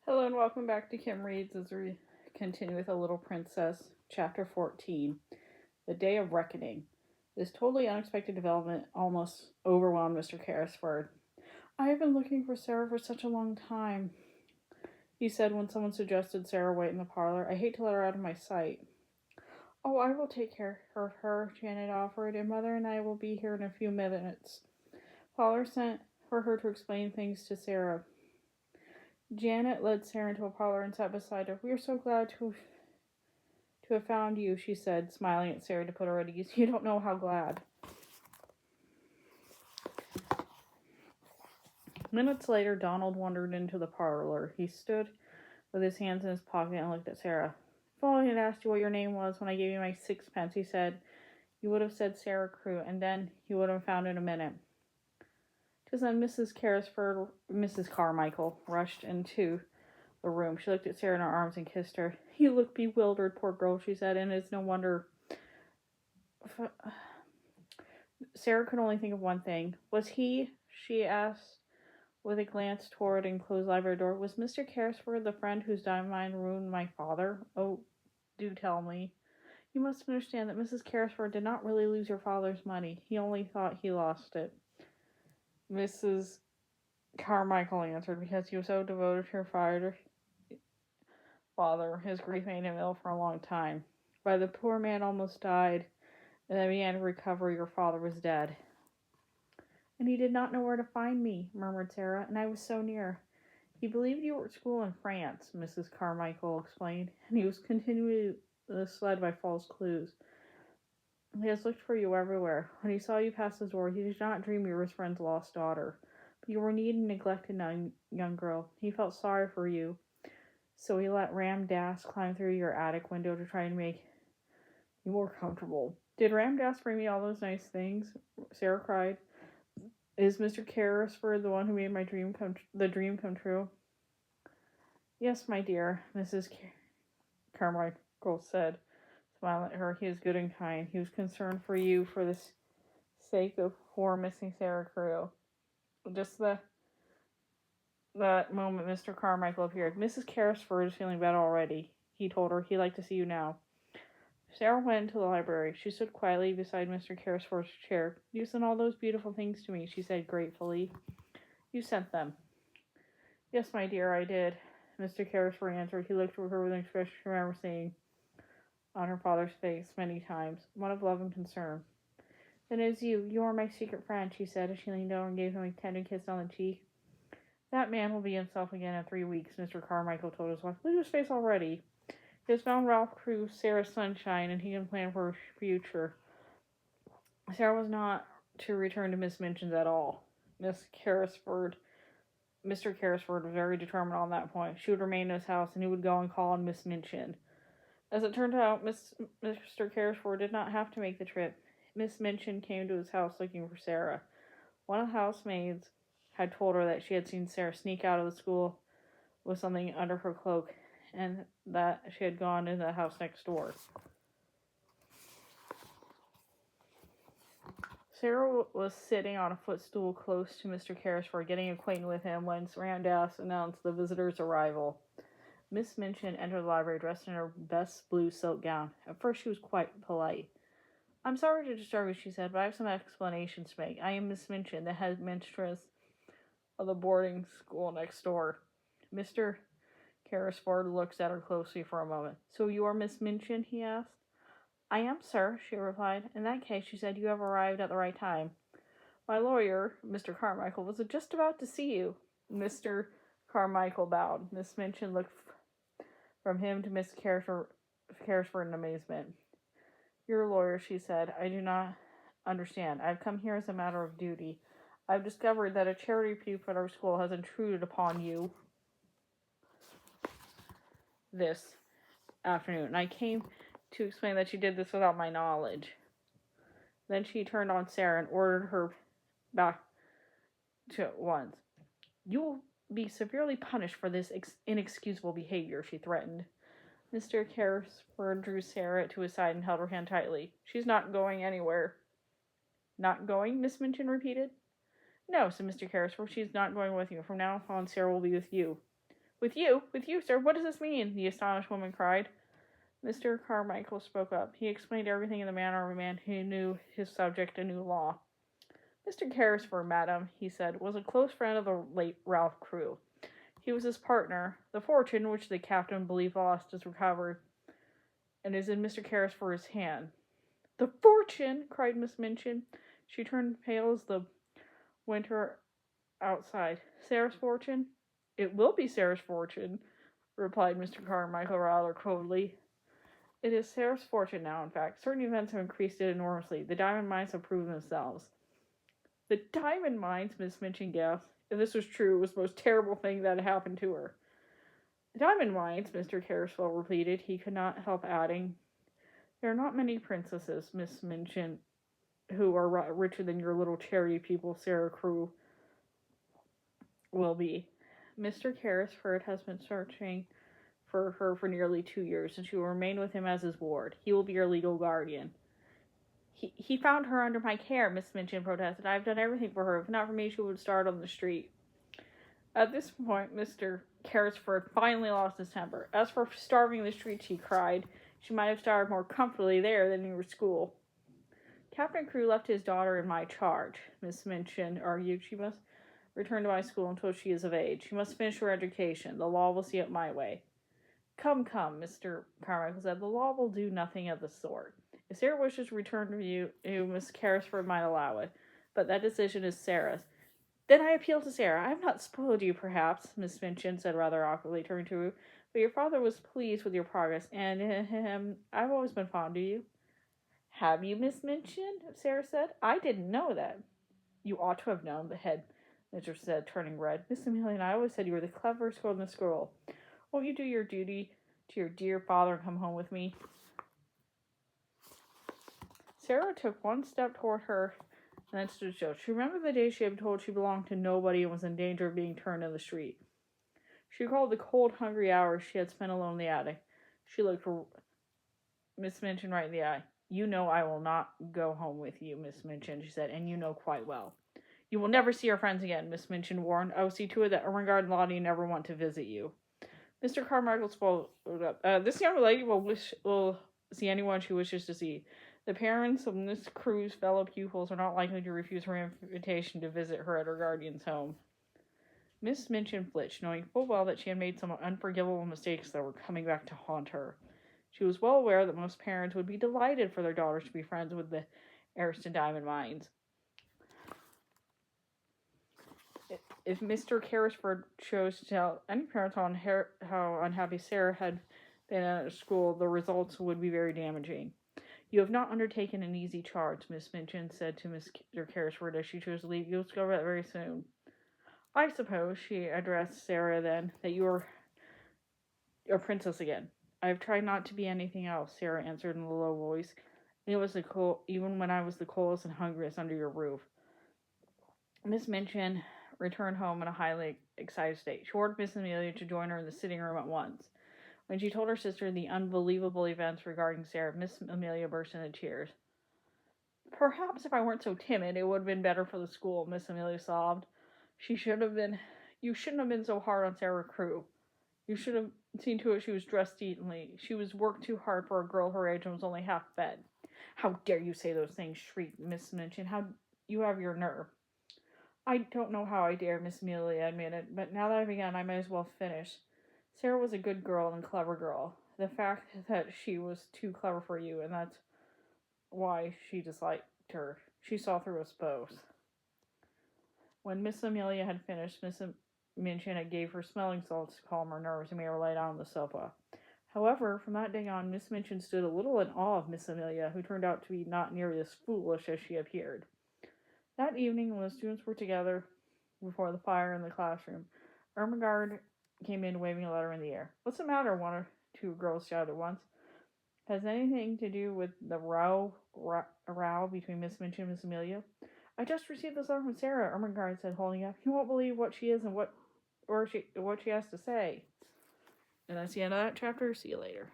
Hello and welcome back to Kim Reads as we continue with A Little Princess, Chapter 14, The Day of Reckoning. This totally unexpected development almost overwhelmed Mr. Carrisford. I have been looking for Sara for such a long time, he said when someone suggested Sara wait in the parlor. I hate to let her out of my sight. Oh, I will take care of her, Janet offered, and Mother and I will be here in a few minutes. Father sent for her to explain things to Sara. Janet led Sara into a parlor and sat beside her. We are so glad to have found you, she said, smiling at Sara to put her at ease. You don't know how glad. Minutes later, Donald wandered into the parlor. He stood with his hands in his pocket and looked at Sara. If only I had asked you what your name was when I gave you my sixpence, he said, you would have said Sara Crewe, and then you would have found in a minute. Just then Mrs. Carmichael, rushed into the room. She looked at Sara in her arms and kissed her. You look bewildered, poor girl, she said, and it's no wonder. Sara could only think of one thing. Was he, she asked with a glance toward an enclosed library door, was Mr. Carrisford the friend whose diamond ruined my father? Oh, do tell me. You must understand that Mrs. Carrisford did not really lose your father's money. He only thought he lost it. Mrs. Carmichael answered, because he was so devoted to her father. His grief made him ill for a long time. But the poor man almost died, and then began to recover. Your father was dead. And he did not know where to find me, murmured Sara, and I was so near. He believed you were at school in France, Mrs. Carmichael explained, and he was continually misled by false clues. He has looked for you everywhere. When he saw you pass his door, he did not dream you were his friend's lost daughter. But you were a needy and neglected young girl. He felt sorry for you, so he let Ram Dass climb through your attic window to try and make you more comfortable. Did Ram Dass bring me all those nice things? Sara cried. Is Mr. Carrisford the one who made my dream come true? Yes, my dear, Mrs. Carmichael said, smiling at her. He is good and kind. He was concerned for you for the sake of poor missing Sara Crewe. Just that moment, Mr. Carmichael appeared. Mrs. Carrisford is feeling better already, he told her. He'd like to see you now. Sara went into the library. She stood quietly beside Mr. Carrisford's chair. You sent all those beautiful things to me, she said gratefully. You sent them. Yes, my dear, I did, Mr. Carrisford answered. He looked at her with an expression she remembered seeing on her father's face many times, one of love and concern. Then it is you. You are my secret friend, she said as she leaned over and gave him a tender kiss on the cheek. That man will be himself again in 3 weeks, Mr. Carmichael told his wife. Look at his face already. He has found Ralph Crewe, Sara's sunshine, and he can plan for her future. Sara was not to return to Miss Minchin's at all. Mr. Carrisford was very determined on that point. She would remain in his house, and he would go and call on Miss Minchin. As it turned out, Mr. Carrisford did not have to make the trip. Miss Minchin came to his house looking for Sara. One of the housemaids had told her that she had seen Sara sneak out of the school with something under her cloak, and that she had gone into the house next door. Sara was sitting on a footstool close to Mr. Carrisford, getting acquainted with him when Ram Dass announced the visitor's arrival. Miss Minchin entered the library dressed in her best blue silk gown. At first she was quite polite. I'm sorry to disturb you, she said, but I have some explanations to make. I am Miss Minchin, the headmistress of the boarding school next door. Mr. Carrisford looked at her closely for a moment. So you are Miss Minchin? He asked. I am, sir, she replied. In that case, she said, you have arrived at the right time. My lawyer, Mr. Carmichael, was just about to see you. Mr. Carmichael bowed. Miss Minchin looked from him to Miss Carrisford in amazement. You're a lawyer, she said. I do not understand. I've come here as a matter of duty. I've discovered that a charity pupil at our school has intruded upon you this afternoon, and I came to explain that she did this without my knowledge. Then she turned on Sara and ordered her back to at once. You will be severely punished for this inexcusable behavior, she threatened. Mr. Carrisford drew Sara to his side and held her hand tightly. She's not going anywhere. Not going? Miss Minchin repeated. No, said Mr. Carrisford. She's not going with you. From now on, Sara will be with you. With you, sir? What does this mean?" the astonished woman cried. Mr. Carmichael spoke up. He explained everything in the manner of a man who knew his subject and knew law. "Mr. Carrisford, madam," he said, "was a close friend of the late Ralph Crewe. He was his partner. The fortune, which the captain believed lost, is recovered, and is in Mr. Carrisford's hand." "The fortune!" cried Miss Minchin. She turned pale as the winter outside. "Sarah's fortune?" "It will be Sarah's fortune," replied Mr. Carmichael rather coldly. "It is Sarah's fortune now, in fact. Certain events have increased it enormously. The diamond mines have proven themselves." "The diamond mines!" Miss Minchin gasped. If this was true, it was the most terrible thing that had happened to her. "The diamond mines," Mr. Carrisford repeated. He could not help adding, "There are not many princesses, Miss Minchin, who are richer than your little charity pupil, Sara Crewe, will be. Mr. Carrisford has been searching for her for nearly 2 years, and she will remain with him as his ward. He will be your legal guardian." He found her under my care," Miss Minchin protested. "I have done everything for her. If not for me, she would start on the street." At this point, Mr. Carrisford finally lost his temper. "As for starving in the streets," he cried, "she might have starved more comfortably there than in your school." "Captain Crewe left his daughter in my charge," Miss Minchin argued. "She must return to my school until she is of age. She must finish her education. The law will see it my way." Come, Mr. Carmichael said. "The law will do nothing of the sort. If Sarah wishes to return to you, Miss Carrisford might allow it. But that decision is Sarah's." "Then I appeal to Sarah. I have not spoiled you, perhaps," Miss Minchin said rather awkwardly, turning to her. "But your father was pleased with your progress, and I've always been fond of you." "Have you, Miss Minchin?" Sarah said. "I didn't know that." "You ought to have known," the head mistress said, turning red. "Miss Amelia and I always said you were the cleverest girl in the school. Won't you do your duty to your dear father and come home with me?" Sarah took one step toward her and then stood still. She remembered the day she had been told she belonged to nobody and was in danger of being turned in the street. She recalled the cold, hungry hours she had spent alone in the attic. She looked Miss Minchin right in the eye. "You know I will not go home with you, Miss Minchin," she said, "and you know quite well." "You will never see your friends again," Miss Minchin warned. "I will see to it that Ermengarde and Lottie never want to visit you." Mr. Carmichael spoke up. "This young lady will see anyone she wishes to see. The parents of Miss Crewe's fellow pupils are not likely to refuse her invitation to visit her at her guardian's home." Miss Minchin flinched, knowing full well that she had made some unforgivable mistakes that were coming back to haunt her. She was well aware that most parents would be delighted for their daughters to be friends with the heirs to diamond mines. If Mr. Carrisford chose to tell any parents how unhappy Sarah had been at school, the results would be very damaging. "You have not undertaken an easy charge," Miss Minchin said to Mr. Carrisford as she chose to leave. "You'll discover that very soon. I suppose," she addressed Sarah then, "that you are a princess again." "I have tried not to be anything else," Sarah answered in a low voice. "Even when I was the coldest and hungriest under your roof." Miss Minchin returned home in a highly excited state. She ordered Miss Amelia to join her in the sitting room at once. When she told her sister the unbelievable events regarding Sarah, Miss Amelia burst into tears. "Perhaps if I weren't so timid, it would have been better for the school," Miss Amelia sobbed. You shouldn't have been so hard on Sara Crewe. You should have seen to it she was dressed decently. She was worked too hard for a girl her age and was only half fed." "How dare you say those things?" shrieked Miss Minchin. "How you have your nerve." "I don't know how I dare," Miss Amelia admitted, "but now that I've begun, I might as well finish. Sarah was a good girl and a clever girl. The fact that she was too clever for you, and that's why she disliked her. She saw through us both." When Miss Amelia had finished, Miss Minchin gave her smelling salts to calm her nerves and made her lie down on the sofa. However, from that day on, Miss Minchin stood a little in awe of Miss Amelia, who turned out to be not nearly as foolish as she appeared. That evening, when the students were together before the fire in the classroom, Ermengarde came in waving a letter in the air. "What's the matter?" one or two girls shouted at once. "Has anything to do with the row between Miss Minchin and Miss Amelia?" "I just received this letter from Sara," Ermengarde said, holding up. "You won't believe what she is and what she has to say." And that's the end of that chapter. See you later.